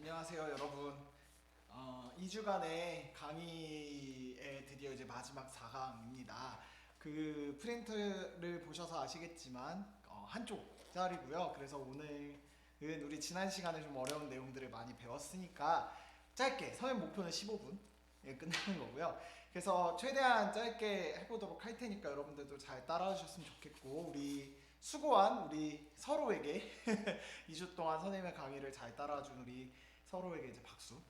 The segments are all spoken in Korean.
안녕하세요 여러분. 2주간의 강의의 드디어 이제 마지막 4강입니다. 그 프린트를 보셔서 아시겠지만 한쪽짜리고요. 그래서 오늘은 우리 지난 시간에 좀 어려운 내용들을 많이 배웠으니까 짧게 선생님 목표는 15분에 끝내는 거고요. 그래서 최대한 짧게 해보도록 할 테니까 여러분들도 잘 따라와 주셨으면 좋겠고, 우리 수고한 우리 서로에게 2주 동안 선생님의 강의를 잘 따라준 우리 서로에게 이제 박수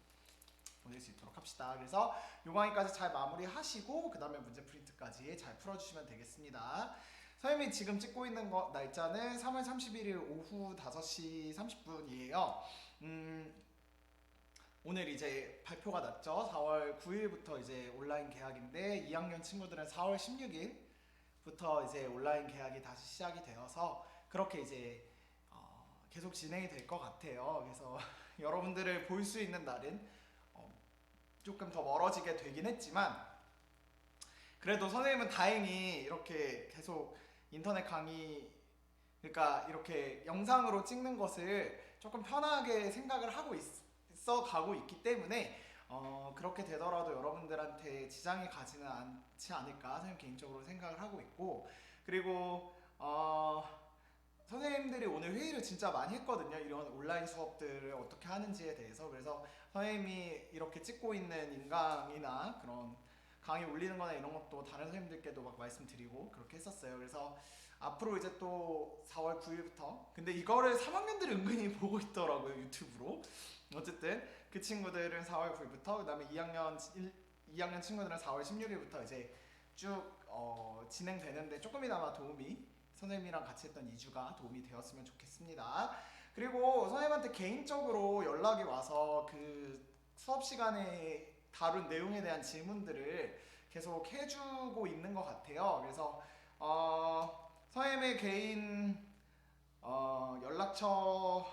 보낼 수 있도록 합시다. 그래서 요강의까지 잘 마무리하시고 그 다음에 문제 프린트까지 잘 풀어주시면 되겠습니다. 선생님이 지금 찍고 있는 날짜는 3월 31일 오후 5시 30분이에요. 오늘 이제 발표가 났죠. 4월 9일부터 이제 온라인 개학인데 2학년 친구들은 4월 16일부터 이제 온라인 개학이 다시 시작이 되어서 그렇게 이제 계속 진행이 될 것 같아요. 그래서 여러분들을 볼 수 있는 날은 조금 더 멀어지게 되긴 했지만, 그래도 선생님은 다행히 이렇게 계속 인터넷 강의, 그러니까 이렇게 영상으로 찍는 것을 조금 편하게 생각을 하고 있어 가고 있기 때문에 그렇게 되더라도 여러분들한테 지장이 가지는 않지 않을까 선생님 개인적으로 생각을 하고 있고, 그리고 선생님들이 오늘 회의를 진짜 많이 했거든요. 이런 온라인 수업들을 어떻게 하는지에 대해서. 그래서 선생님이 이렇게 찍고 있는 인강이나 그런 강의 올리는 거나 이런 것도 다른 선생님들께도 막 말씀드리고 그렇게 했었어요. 그래서 앞으로 이제 또 4월 9일부터, 근데 이거를 3학년들이 은근히 보고 있더라고요, 유튜브로. 어쨌든 그 친구들은 4월 9일부터, 그 다음에 2학년 친구들은 4월 16일부터 이제 쭉 진행되는데 조금이나마 도움이, 선생님이랑 같이 했던 2주가 도움이 되었으면 좋겠습니다. 그리고 선생님한테 개인적으로 연락이 와서 그 수업 시간에 다룬 내용에 대한 질문들을 계속 해주고 있는 것 같아요. 그래서 선생님의 개인 연락처를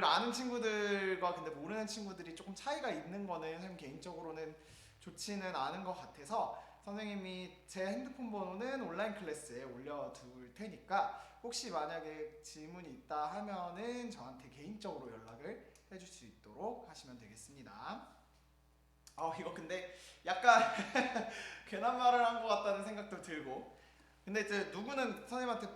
아는 친구들과 근데 모르는 친구들이 조금 차이가 있는 거는 선생님 개인적으로는 좋지는 않은 것 같아서 선생님이 제 핸드폰 번호는 온라인 클래스에 올려둘 테니까 혹시 만약에 질문이 있다 하면은 저한테 개인적으로 연락을 해줄 수 있도록 하시면 되겠습니다. 이거 근데 약간 괜한 말을 한 것 같다는 생각도 들고, 근데 이제 누구는 선생님한테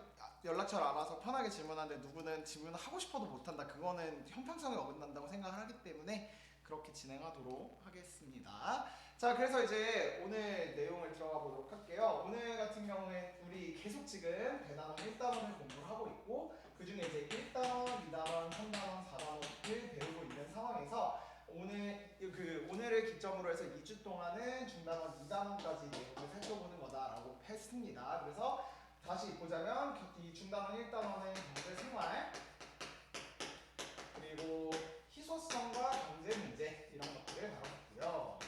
연락처를 알아서 편하게 질문하는데 누구는 질문을 하고 싶어도 못한다. 그거는 형평성에 어긋난다고 생각을 하기 때문에 그렇게 진행하도록 하겠습니다. 자, 그래서 이제 오늘 내용을 들어가 보도록 할게요. 오늘 같은 경우에 우리 계속 지금 대단원 1단원을 공부를 하고 있고, 그 중에 이제 1단원, 2단원, 3단원, 4단원을 배우고 있는 상황에서 오늘을 기점으로 해서 2주 동안은 중단원 2단원까지 내용을 살펴보는 거다라고 했습니다. 그래서 다시 보자면 이 중단원 1단원은 경제생활, 그리고 희소성과 경제 문제 이런 것들을 다뤘고요.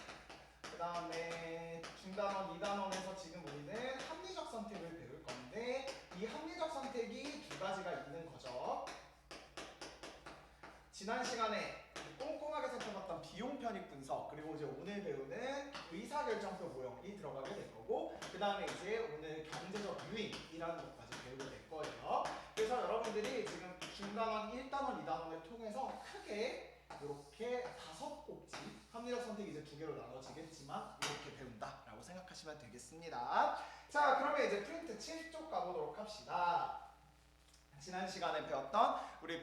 그 다음에 중단원 2단원에서 지금 우리는 합리적 선택을 배울 건데, 이 합리적 선택이 두 가지가 있는 거죠. 지난 시간에 꼼꼼하게 살펴봤던 비용 편익 분석, 그리고 이제 오늘 배우는 의사결정표 모형이 들어가게 될 거고, 그 다음에 이제 오늘 경제적 유인이라는 것까지 배우게 될 거예요. 그래서 여러분들이 지금 중단원 1단원, 2단원을 통해서 크게 이렇게 5꼭지, 합리적 선택이 이제 2개로 나눠지겠지만 이렇게 배운다라고 생각하시면 되겠습니다. 자, 그러면 이제 프린트 7쪽 가보도록 합시다. 지난 시간에 배웠던 우리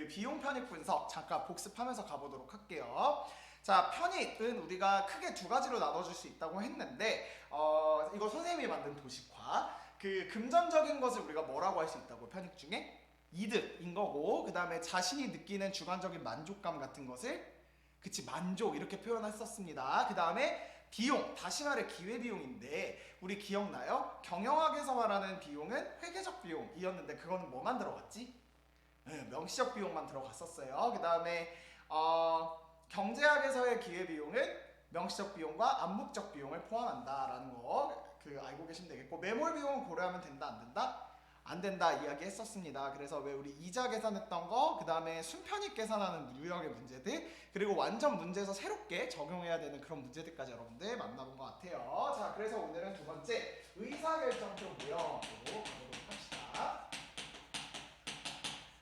비용 편익 분석 잠깐 복습하면서 가보도록 할게요. 자, 편익은 우리가 크게 두 가지로 나눠줄 수 있다고 했는데, 이거 선생님이 만든 도식화. 그 금전적인 것을 우리가 뭐라고 할 수 있다고? 편익 중에 이득인 거고, 그 다음에 자신이 느끼는 주관적인 만족감 같은 것을, 그치, 만족 이렇게 표현했었습니다. 그 다음에 비용, 다시 말해 기회비용인데 우리 기억나요? 경영학에서 말하는 비용은 회계적 비용이었는데 그거는 뭐만 들어갔지? 명시적 비용만 들어갔었어요. 그 다음에 경제학에서의 기회비용은 명시적 비용과 암묵적 비용을 포함한다라는 거 알고 계시면 되겠고, 매몰 비용은 고려하면 된다 안 된다? 안 된다 이야기 했었습니다. 그래서 왜 우리 이자 계산했던 거, 그 다음에 순편익 계산하는 유형의 문제들, 그리고 완전 문제에서 새롭게 적용해야 되는 그런 문제들까지 여러분들 만나본 것 같아요. 자, 그래서 오늘은 두 번째 의사결정표 모형으로 가보도록 합시다.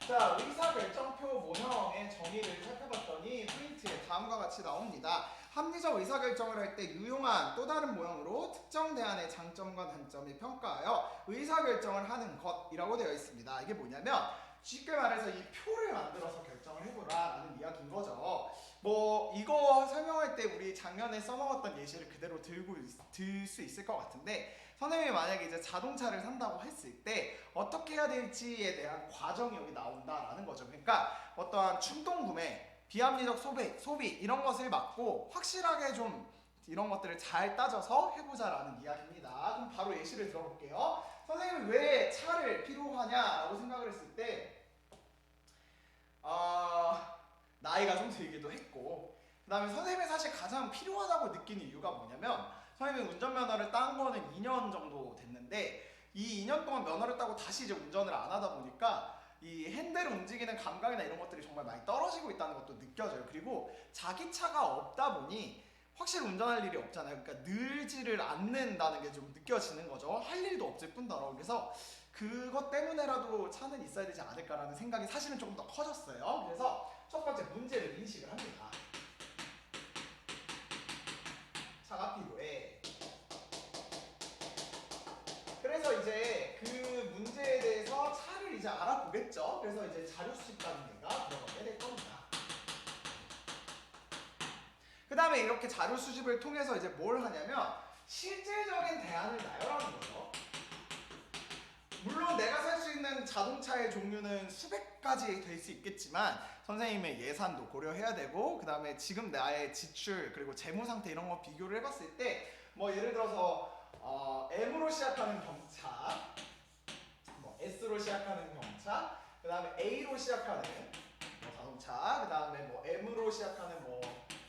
자, 의사결정표 모형의 정의를 살펴봤더니 프린트에 다음과 같이 나옵니다. 합리적 의사결정을 할 때 유용한 또 다른 모형으로 특정 대안의 장점과 단점을 평가하여 의사결정을 하는 것이라고 되어 있습니다. 이게 뭐냐면 쉽게 말해서 이 표를 만들어서 결정을 해보라라는 이야기인 거죠. 뭐 이거 설명할 때 우리 작년에 써먹었던 예시를 그대로 들 수 있을 것 같은데, 선생님이 만약에 이제 자동차를 산다고 했을 때 어떻게 해야 될지에 대한 과정이 여기 나온다라는 거죠. 그러니까 어떠한 충동 구매, 비합리적 소비 이런 것을 막고 확실하게 좀 이런 것들을 잘 따져서 해보자라는 이야기입니다. 그럼 바로 예시를 들어볼게요. 선생님이 왜 차를 필요하냐라고 생각을 했을 때 나이가 좀 들기도 했고, 그 다음에 선생님이 사실 가장 필요하다고 느끼는 이유가 뭐냐면, 선생님이 운전면허를 딴 거는 2년 정도 됐는데 이 2년 동안 면허를 따고 다시 이제 운전을 안 하다 보니까 이 핸들을 움직이는 감각이나 이런 것들이 정말 많이 떨어지고 있다는 것도 느껴져요. 그리고 자기 차가 없다 보니 확실히 운전할 일이 없잖아요. 그러니까 늘지를 않는다는 게 좀 느껴지는 거죠. 할 일도 없을 뿐더러. 그래서 그것 때문에라도 차는 있어야 되지 않을까라는 생각이 사실은 조금 더 커졌어요. 그래서 첫 번째 문제를 인식을 합니다. 차가 필요해. 그래서 이제 그 문제에 대해서 차를 이제 알아보겠죠. 그래서 이제 자료 수집 단계가 들어가게 될 겁니다. 그 다음에 이렇게 자료 수집을 통해서 이제 뭘 하냐면 실질적인 대안을 나열하는 거죠. 물론 내가 살 수 있는 자동차의 종류는 수백 가지 될 수 있겠지만 선생님의 예산도 고려해야 되고, 그 다음에 지금 나의 지출 그리고 재무 상태 이런 거 비교를 해봤을 때 뭐 예를 들어서 M으로 시작하는 경차, 뭐 S로 시작하는 경차, 그 다음에 A로 시작하는 뭐 자동차, 그 다음에 뭐 M으로 시작하는 뭐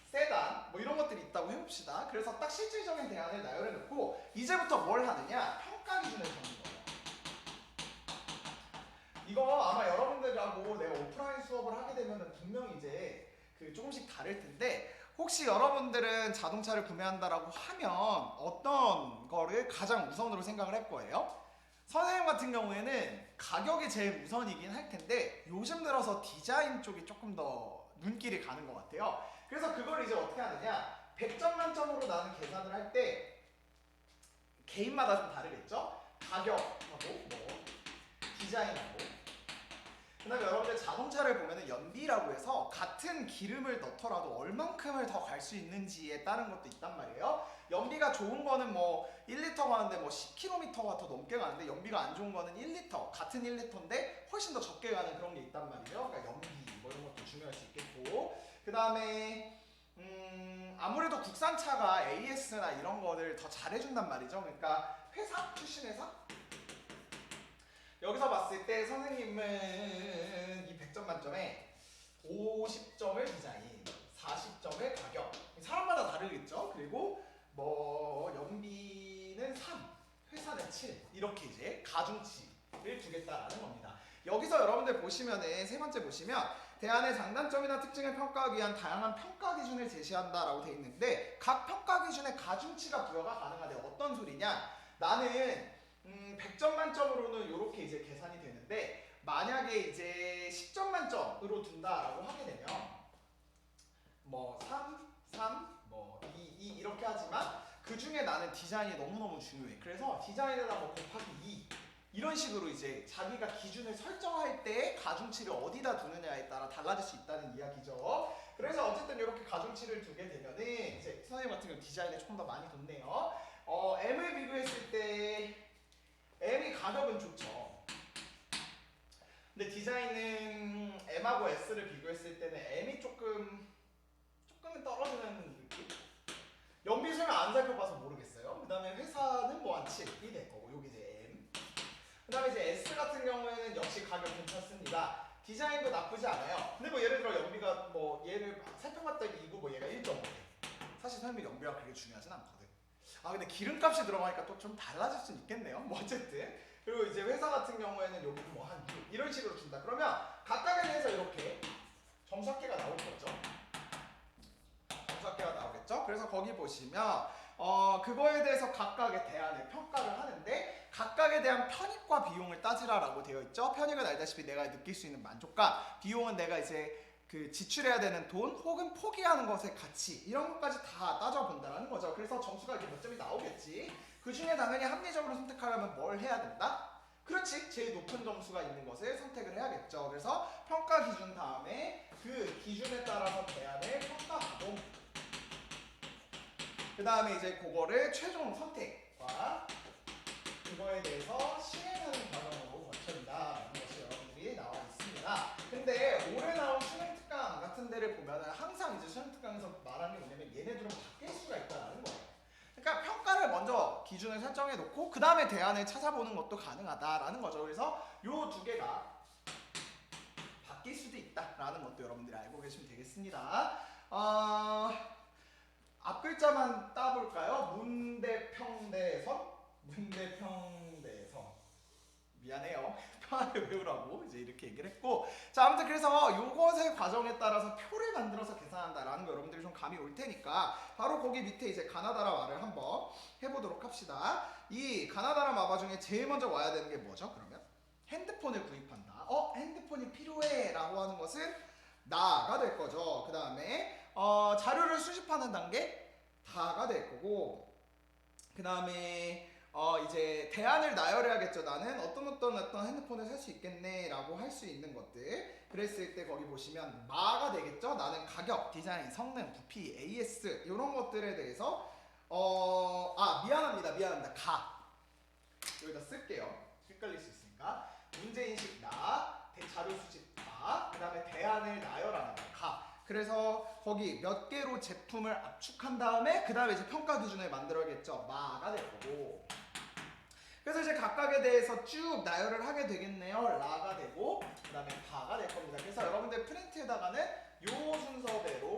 세단, 뭐 이런 것들이 있다고 해봅시다. 그래서 딱 실질적인 대안을 나열해 놓고 이제부터 뭘 하느냐, 평가 기준을 정하는 거예요. 이거 아마 여러분들하고 내가 오프라인 수업을 하게 되면 분명히 이제 그 조금씩 다를 텐데, 혹시 여러분들은 자동차를 구매한다라고 하면 어떤 거를 가장 우선으로 생각을 할 거예요? 선생님 같은 경우에는 가격이 제일 우선이긴 할 텐데 요즘 들어서 디자인 쪽이 조금 더 눈길이 가는 것 같아요. 그래서 그걸 이제 어떻게 하느냐, 100점 만점으로 나는 계산을 할 때 개인마다 좀 다르겠죠? 가격하고 뭐 디자인하고, 그 다음에 여러분들 자동차를 보면은 연비라고 해서 같은 기름을 넣더라도 얼만큼을 더 갈 수 있는지에 따른 것도 있단 말이에요. 연비가 좋은 거는 뭐 1리터 가는데 뭐 10km가 더 넘게 가는데, 연비가 안 좋은 거는 1리터, 같은 1리터인데 훨씬 더 적게 가는 그런 게 있단 말이에요. 그러니까 연비 뭐 이런 것도 중요할 수 있겠고, 그 다음에 아무래도 국산차가 AS나 이런 거를 더 잘해준단 말이죠. 그러니까 회사, 출신 회사? 여기서 봤을 때 선생님은 이 100점 만점에 50점을 디자인, 40점을 가격. 사람마다 다르겠죠? 그리고 뭐 연비는 3, 회사는 7. 이렇게 이제 가중치를 주겠다라는 겁니다. 여기서 여러분들 보시면은 세 번째 보시면 대안의 장단점이나 특징을 평가하기 위한 다양한 평가 기준을 제시한다라고 돼 있는데, 각 평가 기준에 가중치가 부여가 가능하대. 어떤 소리냐? 나는 100점 만점으로는 이렇게 이제 계산이 되는데, 만약에 이제 10점 만점으로 둔다라고 하게 되면 뭐 3, 3, 뭐 2, 2 이렇게 하지만 그 중에 나는 디자인이 너무너무 중요해. 그래서 디자인에다 뭐 곱하기 2 이런 식으로 이제 자기가 기준을 설정할 때 가중치를 어디다 두느냐에 따라 달라질 수 있다는 이야기죠. 그래서 어쨌든 이렇게 가중치를 두게 되면은 이제 선생님 같은 경우 디자인에 조금 더 많이 뒀네요. M을 비교했을 때 M이 가격은 좋죠. 근데 디자인은 M하고 S를 비교했을 때는 M이 조금은 떨어지는 느낌? 연비 설명 안 살펴봐서 모르겠어요. 그 다음에 회사는 뭐 한 7이 될 거고, 여기 이제 M. 그 다음에 이제 S 같은 경우에는 역시 가격 괜찮습니다. 디자인도 나쁘지 않아요. 근데 뭐 예를 들어 연비가 뭐 얘를 살펴봤더니 이거 뭐 얘가 1.5대. 사실 선생님이 연비가 그렇게 중요하진 않거든. 근데 기름값이 들어가니까 또 좀 달라질 수 있겠네요. 뭐 어쨌든. 그리고 이제 회사 같은 경우에는 여기 뭐 한 6 이런 식으로 준다. 그러면 각각에 대해서 이렇게 점수학계가 나올 거죠. 점수학계가 나오겠죠. 그래서 거기 보시면 그거에 대해서 각각의 대안을 평가를 하는데, 각각에 대한 편익과 비용을 따지라라고 되어 있죠. 편익은 알다시피 내가 느낄 수 있는 만족감, 비용은 내가 이제 그 지출해야 되는 돈 혹은 포기하는 것의 가치, 이런 것까지 다 따져본다는 거죠. 그래서 점수가 이렇게 몇 점이 나오겠지. 그 중에 당연히 합리적으로 선택하려면 뭘 해야 된다? 그렇지, 제일 높은 점수가 있는 것을 선택을 해야겠죠. 그래서 평가 기준 다음에 그 기준에 따라서 대안을 평가하고, 그 다음에 이제 그거를 최종 선택과 그거에 대해서 시행하는 과정으로 거쳐진다라는 것이 여러분들이 나와 있습니다. 근데 올해 나온 수능 특강 같은 데를 보면은 항상 이제 수능 특강에서 말하는 게 뭐냐면 얘네들은 바뀔 수가 있다는 거예요. 그러니까 평가를 먼저 기준을 설정해 놓고 그 다음에 대안을 찾아보는 것도 가능하다라는 거죠. 그래서 요 두 개가 바뀔 수도 있다라는 것도 여러분들이 알고 계시면 되겠습니다. 앞 글자만 따볼까요? 문대평대선? 문대평대선. 미안해요. 평안을 외우라고 이제 이렇게 얘기를 했고, 자 아무튼 그래서 요것의 과정에 따라서 표를 만들어서 계산한다라는 거 여러분들이 좀 감이 올 테니까 바로 거기 밑에 이제 가나다라 말을 한번 해보도록 합시다. 이 가나다라 마바 중에 제일 먼저 와야 되는 게 뭐죠? 그러면 핸드폰을 구입한다. 핸드폰이 필요해 라고 하는 것은 나가 될 거죠. 그 다음에 자료를 수집하는 단계 다가 될 거고, 그 다음에 이제 대안을 나열해야겠죠. 나는 어떤 핸드폰을 살 수 있겠네 라고 할 수 있는 것들, 그랬을 때 거기 보시면 마가 되겠죠. 나는 가격, 디자인, 성능, 부피, AS 이런 것들에 대해서 미안합니다. 가 여기다 쓸게요. 헷갈릴 수 있으니까. 문제인식 나, 자료 수집 가, 그 다음에 대안을 나열하는 가. 그래서 거기 몇 개로 제품을 압축한 다음에 그 다음에 이제 평가 기준을 만들어야겠죠. 마가 될 거고, 그래서 이제 각각에 대해서 쭉 나열을 하게 되겠네요. 라가 되고 그 다음에 바가 될 겁니다. 그래서 여러분들 프린트에다가는 요 순서대로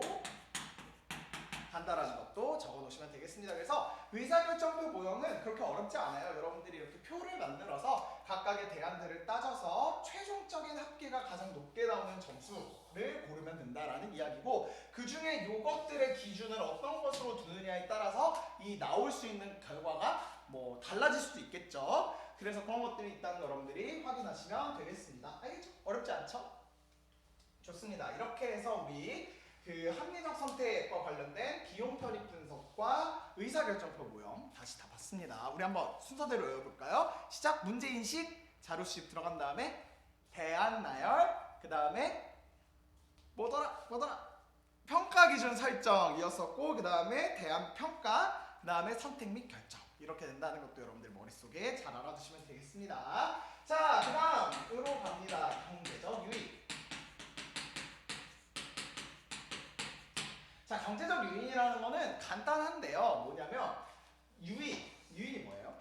간다라는 것도 적어 놓으시면 되겠습니다. 그래서 의사결정표 모형은 그렇게 어렵지 않아요. 여러분들이 이렇게 표를 만들어서 각각의 대안들을 따져서 최종적인 합계가 가장 높게 나오는 점수를 고르면 된다라는 이야기고, 그 중에 요것들의 기준을 어떤 것으로 두느냐에 따라서 이 나올 수 있는 결과가 뭐 달라질 수도 있겠죠. 그래서 그런 것들이 있다는 거 여러분들이 확인하시면 되겠습니다. 알겠죠? 어렵지 않죠? 좋습니다. 이렇게 해서 우리 그 합리적 선택과 관련된 비용 편익 분석과 의사결정표 모형 다시 다 봤습니다. 우리 한번 순서대로 외워볼까요? 시작, 문제인식, 자료 수집 들어간 다음에 대안 나열, 그 다음에 뭐더라? 평가 기준 설정이었었고, 그 다음에 대안 평가, 그 다음에 선택 및 결정. 이렇게 된다는 것도 여러분들 머릿속에 잘 알아두시면 되겠습니다. 자, 그 다음으로 갑니다. 경제적 유인. 자, 경제적 유인이라는 거는 간단한데요. 뭐냐면 유인이 뭐예요?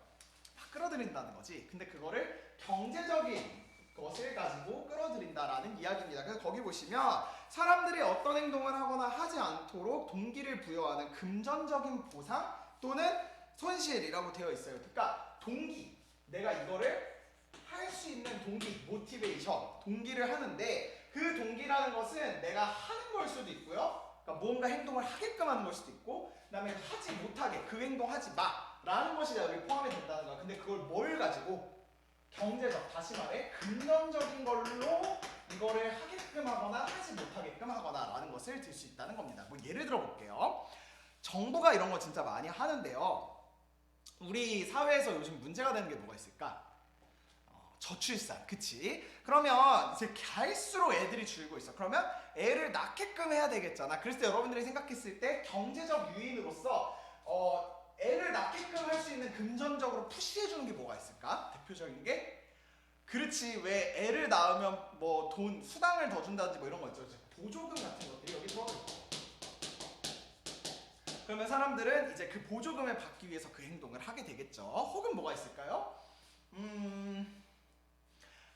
막 끌어들인다는 거지. 근데 그거를 경제적인 것을 가지고 끌어들인다라는 이야기입니다. 그래서 거기 보시면 사람들이 어떤 행동을 하거나 하지 않도록 동기를 부여하는 금전적인 보상 또는 손실이라고 되어 있어요. 그러니까 동기, 내가 이거를 할 수 있는 동기, 모티베이션, 동기를 하는데 그 동기라는 것은 내가 하는 걸 수도 있고요. 그러니까 뭔가 행동을 하게끔 하는 걸 수도 있고, 그 다음에 하지 못하게, 그 행동 하지 마 라는 것이 여기 포함이 된다는 거야. 근데 그걸 뭘 가지고 경제적, 다시 말해 금전적인 걸로 이거를 하게끔 하거나 하지 못하게끔 하거나 라는 것을 들 수 있다는 겁니다. 뭐 예를 들어 볼게요. 정부가 이런 거 진짜 많이 하는데요. 우리 사회에서 요즘 문제가 되는 게 뭐가 있을까? 저출산, 그치? 그러면 이제 갈수록 애들이 줄고 있어. 그러면 애를 낳게끔 해야 되겠잖아. 그래서 여러분들이 생각했을 때 경제적 유인으로서 애를 낳게끔 할 수 있는 금전적으로 푸시해주는 게 뭐가 있을까? 대표적인 게? 그렇지, 왜 애를 낳으면 뭐 돈, 수당을 더 준다든지 뭐 이런 거 있죠. 보조금 같은 것들이 여기 들어가 있고, 그러면 사람들은 이제 그 보조금을 받기 위해서 그 행동을 하게 되겠죠. 혹은 뭐가 있을까요?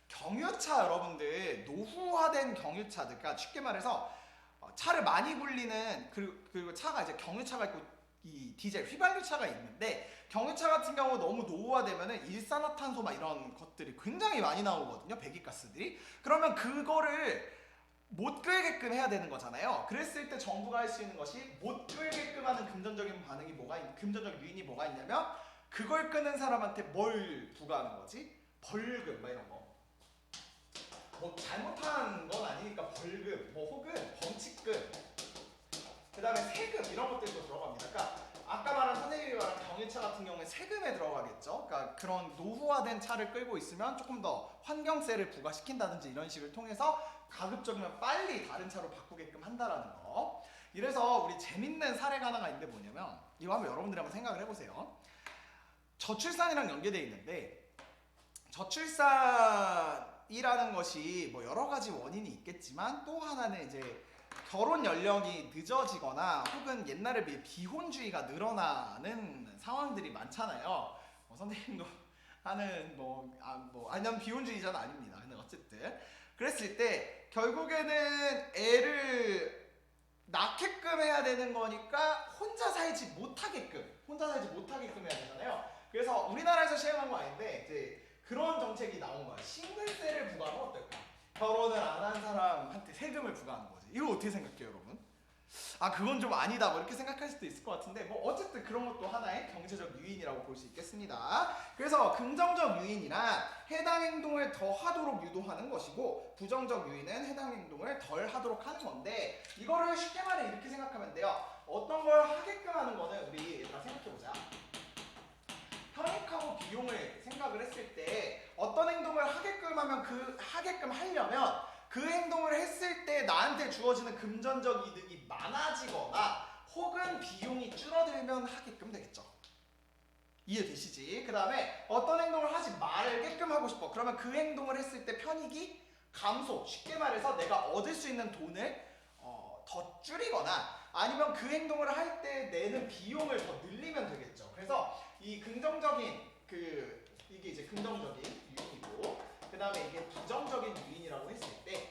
경유차, 여러분들 노후화된 경유차들, 그러니까 쉽게 말해서 차를 많이 굴리는, 그리고 차가 이제 경유차가 있고 이 디젤 휘발유차가 있는데, 경유차 같은 경우 너무 노후화되면은 일산화탄소 막 이런 것들이 굉장히 많이 나오거든요. 배기가스들이. 그러면 그거를 못 끌게끔 해야 되는 거잖아요. 그랬을 때 정부가 할 수 있는 것이 못 끌게끔 하는 금전적인 반응이 금전적 유인이 뭐가 있냐면 그걸 끄는 사람한테 뭘 부과하는 거지? 벌금 막 이런 거. 뭐 잘못한 건 아니니까 벌금, 뭐 혹은 범칙금, 그 다음에 세금 이런 것들도 들어갑니다. 그러니까 아까 말한 선생님이 말한 경유차 같은 경우에 세금에 들어가겠죠. 그러니까 그런 노후화된 차를 끌고 있으면 조금 더 환경세를 부과시킨다든지 이런 식을 통해서 가급적이면 빨리 다른 차로 바꾸게끔 한다라는 거. 이래서 우리 재밌는 사례가 하나가 있는데 뭐냐면 이거 한번 여러분들이 한번 생각을 해보세요. 저출산이랑 연계되어 있는데 저출산이라는 것이 뭐 여러 가지 원인이 있겠지만 또 하나는 이제 결혼 연령이 늦어지거나 혹은 옛날에 비해 비혼주의가 늘어나는 상황들이 많잖아요. 선생님도 하는 난 비혼주의자는 아닙니다. 근데 어쨌든 그랬을 때 결국에는 애를 낳게끔 해야 되는 거니까 혼자 살지 못하게끔 해야 되잖아요. 그래서 우리나라에서 시행한 거 아닌데 이제 그런 정책이 나온 거야. 싱글세를 부과하면 어떨까? 결혼을 안 한 사람한테 세금을 부과하는 거지. 이거 어떻게 생각해요, 여러분? 아, 그건 좀 아니다 뭐 이렇게 생각할 수도 있을 것 같은데 뭐 어쨌든 그런 것도 하나의 경제적 유인이라고 볼 수 있겠습니다. 그래서 긍정적 유인이란 해당 행동을 더 하도록 유도하는 것이고 부정적 유인은 해당 행동을 덜 하도록 하는 건데 이거를 쉽게 말해 이렇게 생각하면 돼요. 어떤 걸 하게끔 하는 거는 우리 얘들아 생각해보자. 편익하고 비용을 생각을 했을 때 어떤 행동을 하게끔 하려면 그 행동을 했을 때 나한테 주어지는 금전적 이득이 많아지거나 혹은 비용이 줄어들면 하게끔 되겠죠. 이해되시지? 그 다음에 어떤 행동을 하지 말게끔 하고 싶어. 그러면 그 행동을 했을 때 편익이 감소. 쉽게 말해서 내가 얻을 수 있는 돈을 더 줄이거나 아니면 그 행동을 할 때 내는 비용을 더 늘리면 되겠죠. 그래서 이 긍정적인 이게 이제 긍정적인 유인이고 그 다음에 이게 부정적인 유인이라고 했을 때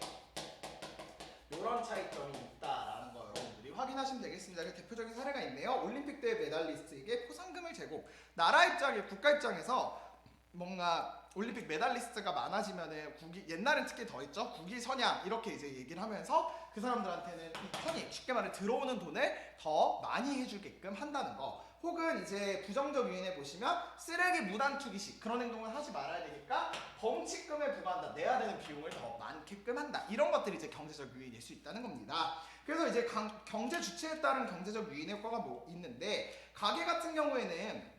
이런 차이점이 있다라는 거 여러분들이 확인하시면 되겠습니다. 대표적인 사례가 있네요. 올림픽 대회 메달리스트에게 포상금을 제공. 국가 입장에서 뭔가 올림픽 메달리스트가 많아지면은 옛날엔 특히 더 있죠. 국위 선양 이렇게 이제 얘기를 하면서 그 사람들한테는 이 편익, 쉽게 말해 들어오는 돈을 더 많이 해주게끔 한다는 거. 혹은 이제 부정적 유인에 보시면 쓰레기 무단 투기식 그런 행동을 하지 말아야 되니까 범칙금을 부과한다. 내야 되는 비용을 더 많게끔 한다. 이런 것들이 이제 경제적 유인일 수 있다는 겁니다. 그래서 이제 경제 주체에 따른 경제적 유인 효과가 뭐 있는데 가게 같은 경우에는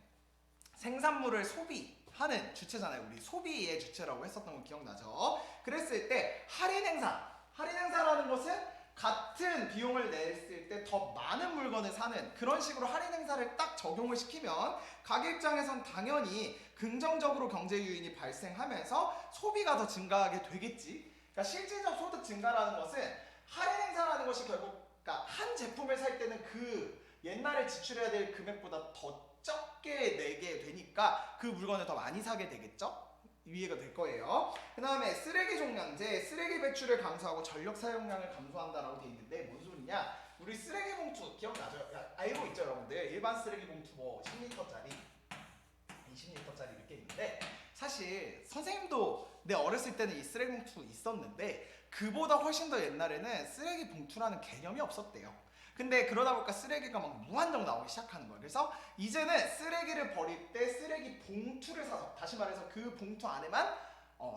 생산물을 소비하는 주체잖아요. 우리 소비의 주체라고 했었던 거 기억나죠? 그랬을 때 할인 행사라는 것은 같은 비용을 냈을 때 더 많은 물건을 사는 그런 식으로 할인 행사를 딱 적용을 시키면 가게 입장에선 당연히 긍정적으로 경제 유인이 발생하면서 소비가 더 증가하게 되겠지. 그러니까 실질적 소득 증가라는 것은 할인 행사라는 것이 결국 그러니까 한 제품을 살 때는 그 옛날에 지출해야 될 금액보다 더 적게 내게 되니까 그 물건을 더 많이 사게 되겠죠? 이해가 될 거예요. 그 다음에 쓰레기 종량제, 쓰레기 배출을 감소하고 전력 사용량을 감소한다라고 돼 있는데 뭔 소리냐? 우리 쓰레기 봉투 기억나죠? 알고 있죠, 여러분들? 일반 쓰레기 봉투 뭐 10리터짜리, 20리터짜리 이렇게 있는데 사실 선생님도 내 어렸을 때는 이 쓰레기 봉투 있었는데 그보다 훨씬 더 옛날에는 쓰레기 봉투라는 개념이 없었대요. 근데 그러다 보니까 쓰레기가 막 무한정 나오기 시작하는 거예요. 그래서 이제는 쓰레기를 버릴 때 쓰레기 봉투를 사서 다시 말해서 그 봉투 안에만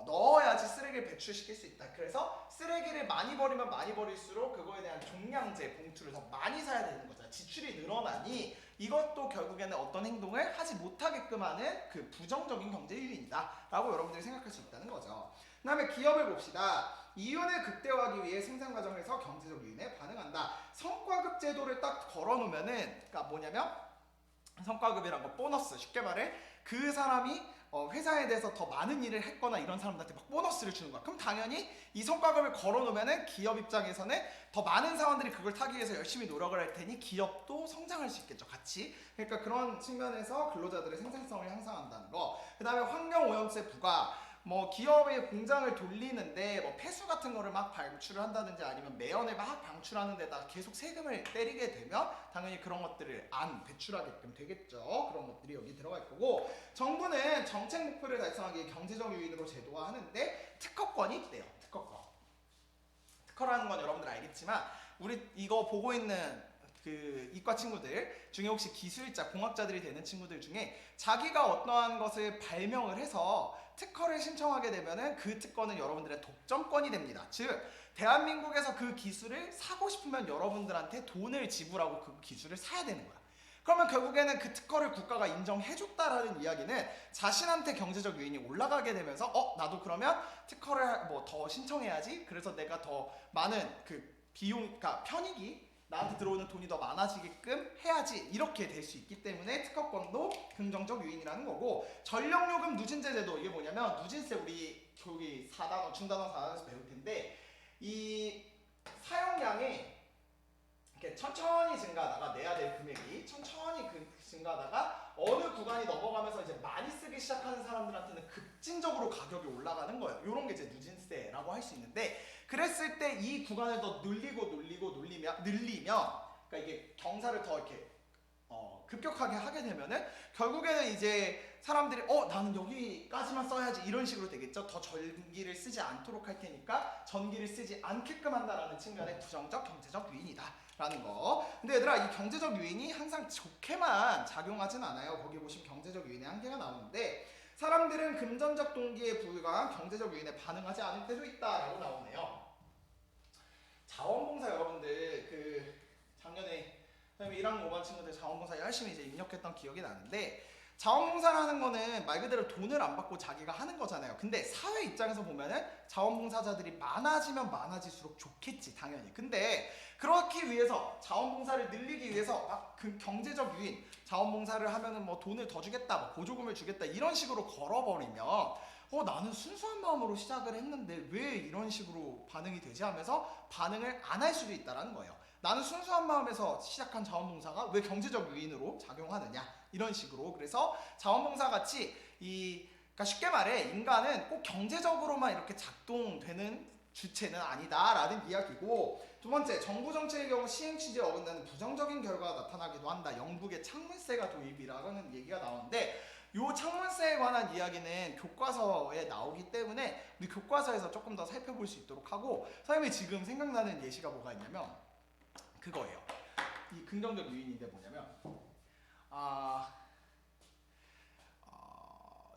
넣어야지 쓰레기를 배출시킬 수 있다. 그래서 쓰레기를 많이 버리면 많이 버릴수록 그거에 대한 종량제 봉투를 더 많이 사야 되는 거죠. 지출이 늘어나니 이것도 결국에는 어떤 행동을 하지 못하게끔 하는 그 부정적인 경제 유인이다 라고 여러분들이 생각할 수 있다는 거죠. 그 다음에 기업을 봅시다. 이윤을 극대화하기 위해 생산 과정에서 경제적 유인에 반응한다. 성과급 제도를 딱 걸어놓으면은 그러니까 뭐냐면 성과급이란 거 보너스, 쉽게 말해 그 사람이 회사에 대해서 더 많은 일을 했거나 이런 사람들한테 막 보너스를 주는 거야. 그럼 당연히 이 성과급을 걸어놓으면은 기업 입장에서는 더 많은 사람들이 그걸 타기 위해서 열심히 노력을 할 테니 기업도 성장할 수 있겠죠, 같이. 그러니까 그런 측면에서 근로자들의 생산성을 향상한다는 거. 그 다음에 환경오염세 부과. 뭐 기업의 공장을 돌리는데 뭐 폐수 같은 거를 막 방출을 한다든지 아니면 매연을 막 방출하는 데다가 계속 세금을 때리게 되면 당연히 그런 것들을 안 배출하게끔 되겠죠. 그런 것들이 여기 들어갈 거고, 정부는 정책 목표를 달성하기 위해 경제적 유인으로 제도화하는데 특허권이 있대요. 특허라는 건 여러분들 알겠지만 우리 이거 보고 있는 그 이과 친구들 중에 혹시 기술자, 공학자들이 되는 친구들 중에 자기가 어떠한 것을 발명을 해서 특허를 신청하게 되면은 그 특허는 여러분들의 독점권이 됩니다. 즉 대한민국에서 그 기술을 사고 싶으면 여러분들한테 돈을 지불하고 그 기술을 사야 되는 거야. 그러면 결국에는 그 특허를 국가가 인정해줬다라는 이야기는 자신한테 경제적 유인이 올라가게 되면서 나도 그러면 특허를 뭐 더 신청해야지. 그래서 내가 더 많은 그 비용, 그러니까 편익이 나한테 들어오는 돈이 더 많아지게끔 해야지, 이렇게 될 수 있기 때문에 특허권도 긍정적 요인이라는 거고, 전력요금 누진제 제도, 이게 뭐냐면 누진세, 우리 교육이 4단원, 중단원 4단원에서 배울 텐데 이 사용량이 이렇게 천천히 증가하다가 내야 될 금액이 천천히 증가하다가 어느 구간이 넘어가면서 이제 많이 쓰기 시작하는 사람들한테는 급진적으로 가격이 올라가는 거예요. 이런 게 이제 누진세라고 할 수 있는데, 그랬을 때 이 구간을 더 늘리면 그러니까 이게 경사를 더 이렇게 급격하게 하게 되면은 결국에는 이제 사람들이 나는 여기까지만 써야지, 이런 식으로 되겠죠. 더 전기를 쓰지 않도록 할 테니까 전기를 쓰지 않게끔 한다라는 측면의 부정적 경제적 유인이다 라는 거. 근데 얘들아, 이 경제적 유인이 항상 좋게만 작용하진 않아요. 거기 보시면 경제적 유인의 한계가 나오는데, 사람들은 금전적 동기에 불과한 경제적 유인에 반응하지 않을 때도 있다라고 나오네요. 자원봉사 여러분들 그 작년에 1학년 5반 친구들 자원봉사 열심히 이제 입력했던 기억이 나는데, 자원봉사라는 거는 말 그대로 돈을 안 받고 자기가 하는 거잖아요. 근데 사회 입장에서 보면은 자원봉사자들이 많아지면 많아질수록 좋겠지, 당연히. 근데 그렇기 위해서, 자원봉사를 늘리기 위해서 막 그 경제적 유인, 자원봉사를 하면은 뭐 돈을 더 주겠다, 뭐 보조금을 주겠다, 이런 식으로 걸어버리면 나는 순수한 마음으로 시작을 했는데 왜 이런 식으로 반응이 되지 하면서 반응을 안 할 수도 있다는 거예요. 나는 순수한 마음에서 시작한 자원봉사가 왜 경제적 요인으로 작용하느냐, 이런 식으로. 그래서 자원봉사 같이 그러니까 쉽게 말해 인간은 꼭 경제적으로만 이렇게 작동되는 주체는 아니다라는 이야기고, 두 번째, 정부 정책의 경우 시행 취지에 어긋나는 부정적인 결과가 나타나기도 한다. 영국의 창문세가 도입이라는 얘기가 나오는데, 요 창문세에 관한 이야기는 교과서에 나오기 때문에 우리 교과서에서 조금 더 살펴볼 수 있도록 하고, 선생님이 지금 생각나는 예시가 뭐가 있냐면 그거예요. 이 긍정적 요인인데 뭐냐면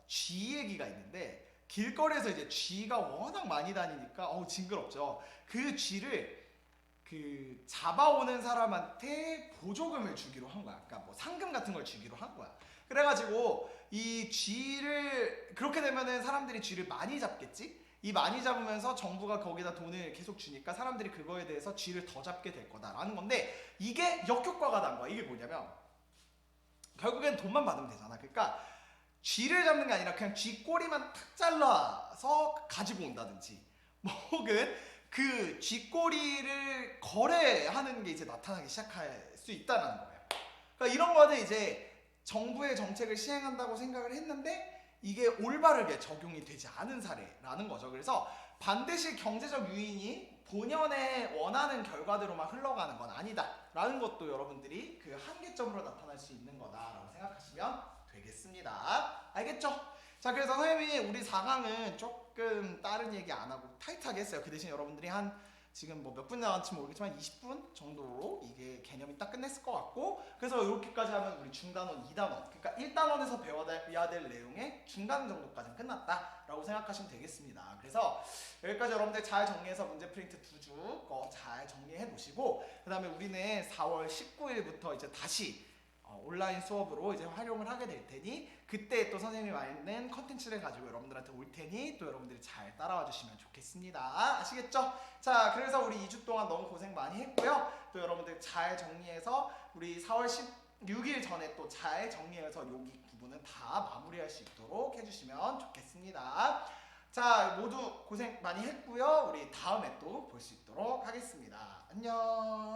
쥐 얘기가 있는데, 길거리에서 이제 쥐가 워낙 많이 다니니까 징그럽죠. 그 쥐를 그 잡아오는 사람한테 보조금을 주기로 한 거야. 그러니까 뭐 상금 같은 걸 주기로 한 거야. 그래가지고 이 쥐를, 그렇게 되면은 사람들이 쥐를 많이 잡겠지? 이 많이 잡으면서 정부가 거기다 돈을 계속 주니까 사람들이 그거에 대해서 쥐를 더 잡게 될 거다라는 건데, 이게 역효과가 난 거야. 이게 뭐냐면 결국엔 돈만 받으면 되잖아. 그러니까 쥐를 잡는 게 아니라 그냥 쥐 꼬리만 탁 잘라서 가지고 온다든지, 뭐 혹은 그 쥐 꼬리를 거래하는 게 이제 나타나기 시작할 수 있다는 거예요. 그러니까 이런 거는 이제 정부의 정책을 시행한다고 생각을 했는데 이게 올바르게 적용이 되지 않은 사례라는 거죠. 그래서 반드시 경제적 유인이 본연의 원하는 결과대로만 흘러가는 건 아니다 라는 것도 여러분들이 그 한계점으로 나타날 수 있는 거다라고 생각하시면 되겠습니다. 알겠죠? 자, 그래서 선생님이 우리 4강은 조금 다른 얘기 안 하고 타이트하게 했어요. 그 대신 여러분들이 지금 뭐 몇 분 나왔는지 모르겠지만 20분 정도로 이게 개념이 딱 끝냈을 것 같고, 그래서 이렇게까지 하면 우리 중단원, 2단원, 그러니까 1단원에서 배워야 될 내용의 중간 정도까지는 끝났다라고 생각하시면 되겠습니다. 그래서 여기까지 여러분들 잘 정리해서 문제 프린트 2주 거 잘 정리해 놓으시고, 그 다음에 우리는 4월 19일부터 이제 다시 온라인 수업으로 이제 활용을 하게 될 테니, 그때 또 선생님이 많은 컨텐츠를 가지고 여러분들한테 올 테니 또 여러분들이 잘 따라와 주시면 좋겠습니다. 아시겠죠? 자, 그래서 우리 2주 동안 너무 고생 많이 했고요. 또 여러분들 잘 정리해서 우리 4월 16일 전에 또 잘 정리해서 여기 부분은 다 마무리할 수 있도록 해주시면 좋겠습니다. 자, 모두 고생 많이 했고요. 우리 다음에 또 볼 수 있도록 하겠습니다. 안녕.